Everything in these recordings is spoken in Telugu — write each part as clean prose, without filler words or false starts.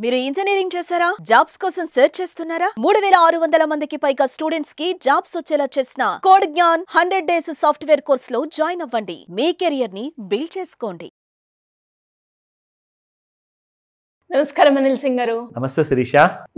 మీరు ఇంజనీరింగ్ చేశారా? జాబ్స్ కోసం సెర్చ్ చేస్తున్నారా? 3600 మందికి పైగా స్టూడెంట్స్ కి జాబ్స్ వచ్చేలా చేసిన code Gyan 100 days software course లో జాయిన్ అవ్వండి. మీ కెరియర్ ని బిల్డ్ చేసుకోండి. నమస్కారం అనిల్ సింగ్ గారు. నమస్తే శిరీష.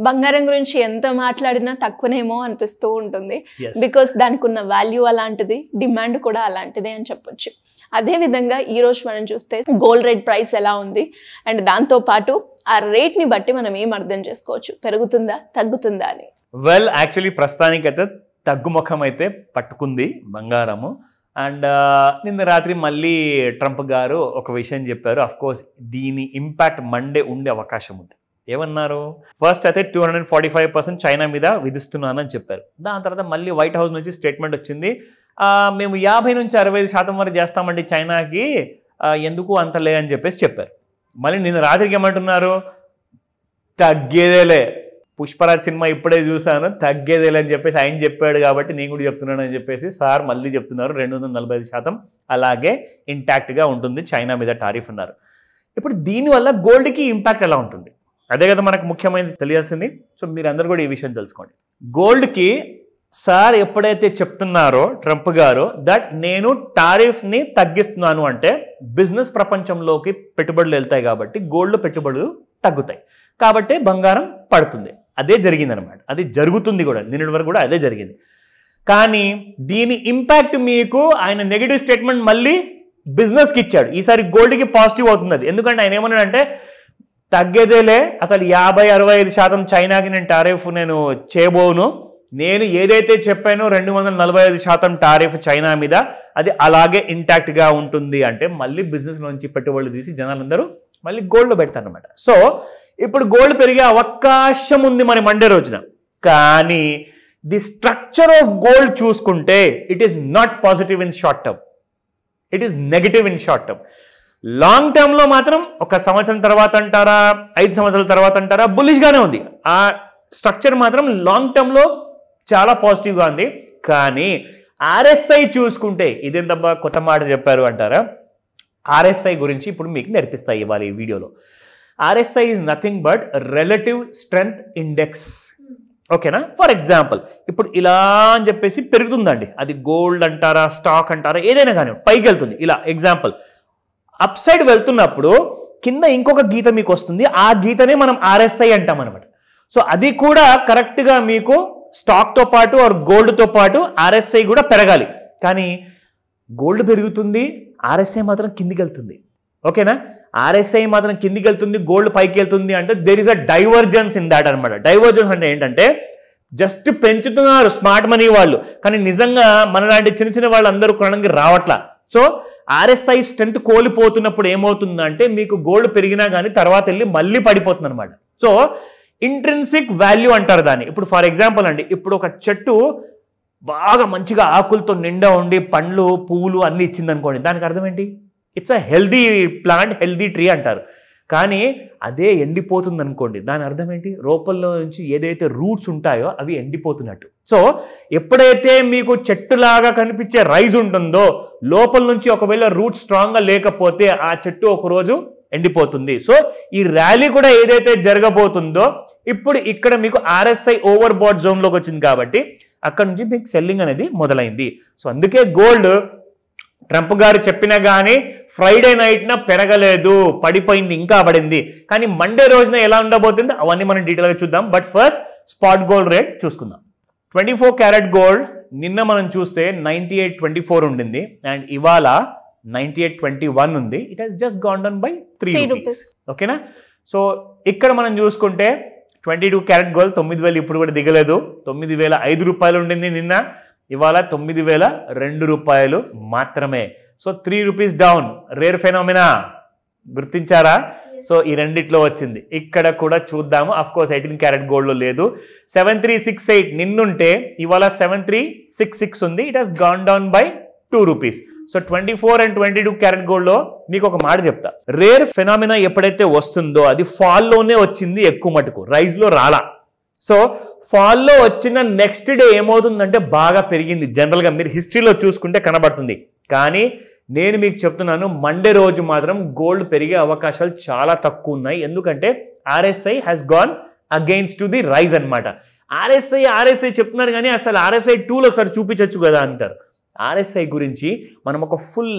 బంగారం గురించి ఎంత మాట్లాడినా తక్కువనేమో అనిపిస్తూ ఉంటుంది. బికాస్ దానికి ఉన్న వాల్యూ అలాంటిది, డిమాండ్ కూడా అలాంటిదే అని చెప్పొచ్చు. అదే విధంగా ఈ రోజు మనం చూస్తే గోల్డ్ రేట్ ప్రైస్ ఎలా ఉంది అండ్ దాంతో పాటు ఆ రేట్ ని బట్టి మనం ఏం అర్థం చేసుకోవచ్చు, పెరుగుతుందా తగ్గుతుందా అని. వెల్ యాక్చువల్లీ ప్రస్తుతానికైతే తగ్గుముఖం అయితే పట్టుకుంది బంగారము. అండ్ నిన్న రాత్రి మళ్ళీ ట్రంప్ గారు ఒక విషయం చెప్పారు. అఫ్ కోర్స్ దీని ఇంపాక్ట్ మండే ఉండే అవకాశం ఉంది. ఏమన్నారు? ఫస్ట్ అయితే 245% చైనా మీద విధిస్తున్నానని చెప్పారు. దాని తర్వాత మళ్ళీ వైట్ హౌస్ నుంచి స్టేట్మెంట్ వచ్చింది, మేము 50 నుంచి 65% వరకు చేస్తామండి చైనాకి, ఎందుకు అంతలే అని చెప్పేసి చెప్పారు. మళ్ళీ నిన్న రాత్రికి ఏమంటున్నారు? తగ్గేదేలే, పుష్పరాజ్ సినిమా ఇప్పుడే చూశాను, తగ్గేదేలే అని చెప్పేసి ఆయన చెప్పాడు కాబట్టి నేను కూడా చెప్తున్నాను అని చెప్పేసి సార్ మళ్ళీ చెప్తున్నారు. 245% అలాగే ఇంటాక్ట్గా ఉంటుంది చైనా మీద టారిఫ్ అన్నారు. ఇప్పుడు దీనివల్ల గోల్డ్కి ఇంపాక్ట్ ఎలా ఉంటుంది, అదే కదా మనకు ముఖ్యమైనది తెలియాల్సింది. సో మీరందరూ కూడా ఈ విషయం తెలుసుకోండి. గోల్డ్కి సార్ ఎప్పుడైతే చెప్తున్నారో ట్రంప్ గారు దట్ నేను టారిఫ్ని తగ్గిస్తున్నాను అంటే బిజినెస్ ప్రపంచంలోకి పెట్టుబడులు వెళ్తాయి కాబట్టి గోల్డ్ పెట్టుబడులు తగ్గుతాయి కాబట్టి బంగారం పడుతుంది. అదే జరిగిందనమాట, అది జరుగుతుంది కూడా, నిన్నటి వరకు కూడా అదే జరిగింది. కానీ దీని ఇంపాక్ట్ మీకు ఆయన నెగిటివ్ స్టేట్మెంట్ మళ్ళీ బిజినెస్కి ఇచ్చాడు. ఈసారి గోల్డ్కి పాజిటివ్ అవుతుంది అది. ఎందుకంటే ఆయన ఏమన్నాడంటే తగ్గేదేలే, అసలు 50-65% చైనాకి నేను టారిఫ్ నేను చేయబోను, నేను ఏదైతే చెప్పానో 245% టారిఫ్ చైనా మీద అది అలాగే ఇంటాక్ట్గా ఉంటుంది అంటే మళ్ళీ బిజినెస్ నుంచి పెట్టుబడులు తీసి జనాలందరూ మళ్ళీ గోల్డ్ పెడతారనమాట. సో ఇప్పుడు గోల్డ్ పెరిగే అవకాశం ఉంది మరి మండే రోజున. కానీ ది స్ట్రక్చర్ ఆఫ్ గోల్డ్ చూసుకుంటే it is not positive in short term, it is negative in short term. Long టర్మ్లో మాత్రం 1 సంవత్సరం తర్వాత అంటారా, 5 సంవత్సరాల తర్వాత అంటారా, బుల్లిష్గానే ఉంది. ఆ స్ట్రక్చర్ మాత్రం లాంగ్ టర్మ్లో చాలా పాజిటివ్గా ఉంది. కానీ ఆర్ఎస్ఐ చూసుకుంటే ఇదేంతబ్బా కొత్త మాట చెప్పారు అంటారా? ఆర్ఎస్ఐ గురించి ఇప్పుడు మీకు నేర్పిస్తాయి ఇవాళ ఈ వీడియోలో. RSI is nothing but relative strength index. ఓకేనా? ఫర్ ఎగ్జాంపుల్ ఇప్పుడు ఇలా అని చెప్పేసి పెరుగుతుందండి, అది గోల్డ్ అంటారా, స్టాక్ అంటారా, ఏదైనా కానీ పైకి వెళ్తుంది. ఇలా ఎగ్జాంపుల్ అప్ సైడ్ వెళ్తున్నప్పుడు కింద ఇంకొక గీత మీకు వస్తుంది, ఆ గీతనే మనం ఆర్ఎస్ఐ అంటాం అనమాట. సో అది కూడా కరెక్ట్గా మీకు స్టాక్తో పాటు ఆర్ గోల్డ్తో పాటు ఆర్ఎస్ఐ కూడా పెరగాలి. కానీ గోల్డ్ పెరుగుతుంది, ఆర్ఎస్ఐ మాత్రం కిందికి వెళ్తుంది. ఓకేనా? ఆర్ఎస్ఐ మాత్రం కిందికి వెళ్తుంది, గోల్డ్ పైకి వెళ్తుంది అంటే there is a divergence in that అనమాట. డైవర్జెన్స్ అంటే ఏంటంటే జస్ట్ పెంచుతున్నారు స్మార్ట్ మనీ వాళ్ళు, కానీ నిజంగా మనలాంటి చిన్న చిన్న వాళ్ళు అందరూ కొనడానికి రావట్లా. సో ఆర్ఎస్ఐ స్ట్రెంత్ కోల్పోతున్నప్పుడు ఏమవుతుందంటే మీకు గోల్డ్ పెరిగినా కానీ తర్వాత వెళ్ళి మళ్ళీ పడిపోతుంది అనమాట. సో ఇంట్రిన్సిక్ వాల్యూ అంటారు దాన్ని. ఇప్పుడు ఫర్ ఎగ్జాంపుల్ అండి, ఇప్పుడు ఒక చెట్టు బాగా మంచిగా ఆకులతో నిండా ఉండి పండ్లు పువ్వులు అన్నీ ఇచ్చింది అనుకోండి, దానికి అర్థం ఏంటి? It's a healthy plant, healthy tree అంటారు. కానీ అదే ఎండిపోతుంది అనుకోండి, దాని అర్థం ఏంటి? రూపంలో నుంచి ఏదైతే రూట్స్ ఉంటాయో అవి ఎండిపోతున్నట్టు. సో ఎప్పుడైతే మీకు చెట్టులాగా కనిపించే రైజ్ ఉంటుందో లోపల నుంచి ఒకవేళ రూట్ స్ట్రాంగ్గా లేకపోతే ఆ చెట్టు ఒకరోజు ఎండిపోతుంది. సో ఈ ర్యాలీ కూడా ఏదైతే జరగబోతుందో ఇప్పుడు ఇక్కడ మీకు ఆర్ఎస్ఐ ఓవర్ బాట్ జోన్లోకి వచ్చింది కాబట్టి అక్కడ నుంచి మీకు సెల్లింగ్ అనేది మొదలైంది. సో అందుకే గోల్డ్ ట్రంప్ గారు చెప్పినా కానీ ఫ్రైడే నైట్న పెరగలేదు, పడిపోయింది, ఇంకా పడింది. కానీ మండే రోజున ఎలా ఉండబోతుంది అవన్నీ మనం డీటెయిల్గా చూద్దాం. But first spot gold rate చూసుకుందాం. 24 క్యారెట్ గోల్డ్ నిన్న మనం చూస్తే 98.24 ఉండింది అండ్ ఇవాళ 98.21 ఉంది. It has just gone down by 3 rupees. ఓకేనా? సో ఇక్కడ మనం చూసుకుంటే 22 క్యారెట్ గోల్డ్ 9,000 ఇప్పుడు కూడా దిగలేదు, 9,005 రూపాయలు ఉండింది నిన్న, ఇవాళ 9,002 రూపాయలు మాత్రమే. So 3 rupees down. Rare phenomena గుర్తించారా? సో ఈ రెండిట్లో వచ్చింది. ఇక్కడ కూడా చూద్దాము. అఫ్ కోర్స్ 18 క్యారెట్ గోల్డ్లో లేదు. 7368 నిన్నుంటే ఇవాళ 7366 ఉంది. It has gone down by 2 rupees. So 24 and 22 carrot గోల్డ్లో మీకు ఒక మాట చెప్తా, రేర్ ఫెనామినా ఎప్పుడైతే వస్తుందో అది ఫాల్లోనే వచ్చింది ఎక్కువ మటుకు, రైజ్లో రాలా. సో ఫాల్లో వచ్చిన నెక్స్ట్ డే ఏమవుతుందంటే బాగా పెరిగింది. జనరల్గా మీరు హిస్టరీలో చూసుకుంటే కనబడుతుంది. కానీ నేను మీకు చెప్తున్నాను మండే రోజు మాత్రం గోల్డ్ పెరిగే అవకాశాలు చాలా తక్కువ ఉన్నాయి. ఎందుకంటే RSI has gone against to the rise అనమాట. RSI చెప్తున్నారు కానీ అసలు RSI 2లో ఒకసారి చూపించవచ్చు కదా అంటారు. RSI గురించి మనం ఒక ఫుల్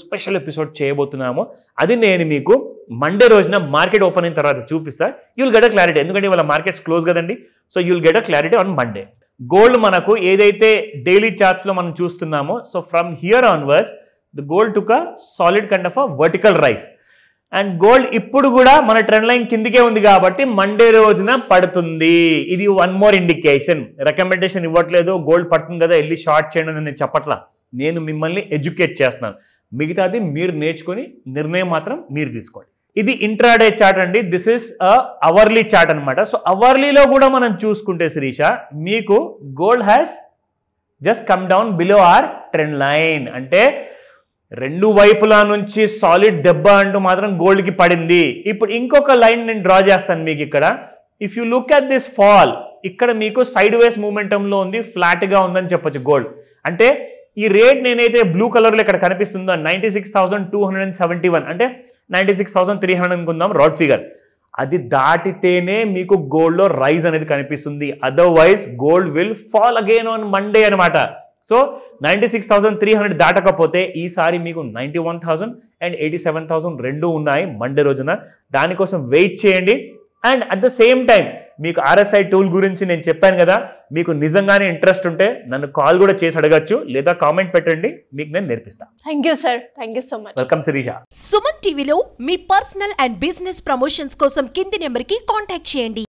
స్పెషల్ ఎపిసోడ్ చేయబోతున్నాము. అది నేను మీకు మండే రోజున మార్కెట్ ఓపెన్ అయిన తర్వాత చూపిస్తా. యుల్ గెట్ అ క్లారిటీ, ఎందుకంటే వాళ్ళ మార్కెట్స్ క్లోజ్ కదండి. So you'll get a clarity on Monday. Gold మనకు ఏదైతే డైలీ చార్ట్స్లో మనం చూస్తున్నామో, so from here onwards the gold took a solid kind of a vertical rise. And gold ఇప్పుడు కూడా మన ట్రెండ్ లైన్ కిందికే ఉంది కాబట్టి మండే రోజున పడుతుంది. ఇది వన్ మోర్ ఇండికేషన్. రికమెండేషన్ ఇవ్వట్లేదు, గోల్డ్ పడుతుంది కదా వెళ్ళి షార్ట్ చేయండి అని నేను చెప్పట్లా. నేను మిమ్మల్ని ఎడ్యుకేట్ చేస్తున్నాను. మిగతాది మీరు నేర్చుకొని నిర్ణయం మాత్రం మీరు తీసుకోండి. ఇది ఇంట్రాడే చార్ట్ అండి. దిస్ ఇస్ అవర్లీ చార్ట్ అనమాట. సో అవర్లీలో కూడా మనం చూసుకుంటే శిరీష, మీకు gold has just come down below our trend line. అంటే రెండు వైపులా నుంచి సాలిడ్ దెబ్బ అంటూ మాత్రం గోల్డ్కి పడింది. ఇప్పుడు ఇంకొక లైన్ నేను డ్రా చేస్తాను మీకు ఇక్కడ. If you look at this fall, ఇక్కడ మీకు సైడ్ వేస్ మూమెంటంలో ఉంది, ఫ్లాట్గా ఉందని చెప్పొచ్చు గోల్డ్. అంటే ఈ రేట్ నేనైతే బ్లూ కలర్లో ఇక్కడ కనిపిస్తుందో 96,271, అంటే 96,300 అనుకుందాం రాడ్ ఫిగర్. అది దాటితేనే మీకు గోల్డ్లో రైజ్ అనేది కనిపిస్తుంది. Otherwise gold will fall again on Monday అనమాట. సో 96,300 దాటకపోతే ఈసారి మీకు 91,000 అండ్ 87,000 రెండు ఉన్నాయి మండే రోజున. దానికోసం వెయిట్ చేయండి. And at the same time మీకు RSI టూల్ గురించి నేను చెప్పాను కదా, మీకు నిజంగానే ఇంట్రెస్ట్ ఉంటే నన్ను కాల్ కూడా చేసి అడగచ్చు, లేదా కామెంట్ పెట్టండి, మీకు నేను నేర్పిస్తాను. Thank you sir, thank you so much. Welcome Shirisha. Suman టీవీలో మీ పర్సనల్ అండ్ బిజినెస్ ప్రమోషన్స్ కోసం కింది నెంబర్కి కాంటాక్ట్ చేయండి.